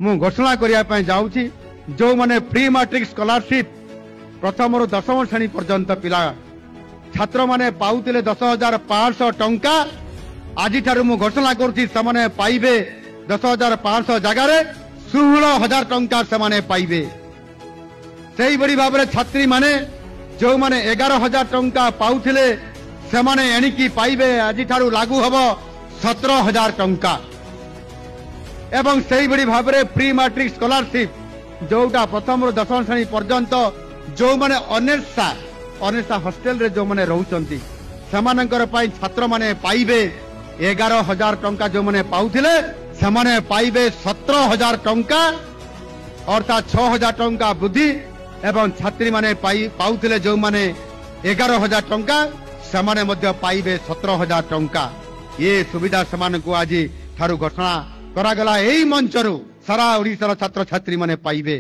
मु घोषणा करने जाऊँगी जो माने प्री मैट्रिक स्कॉलरशिप प्रथम रु दशम श्रेणी पर्यंत पिला छात्र माने पाउतिले 10,500 टंका आज मु घोषणा करुच्ची से पाइबे 10,500 जगार 16,000 टंका से पाइबे। से बड़ी भाव में छात्री माने जो माने 11,000 टंका पाउथिले से माने एणिकी पाइबे आज लागू हब 17,000 टंका। एवं से बड़ी भाव में प्री मैट्रिक स्कॉलरशिप जोटा प्रथम रु दशम श्रेणी पर्यंत जो माने अनेसा हॉस्टल रे जो माने रहउचंती समानकर पाई छात्र माने पाइबे 11,000 टंका जो माने पाउथिले से माने पाइबे 17,000 टंका अर्थात 6,000 टंका वृद्धि एवं छात्री माने पाउथिले जो माने 11,000 टंका से माने मध्य पाइबे 17,000 टंका। ये सुविधा समान को आज ठारू घोषणा करागला एई मंचरू सारा ओडिशार छात्र छात्री माने पाइबे।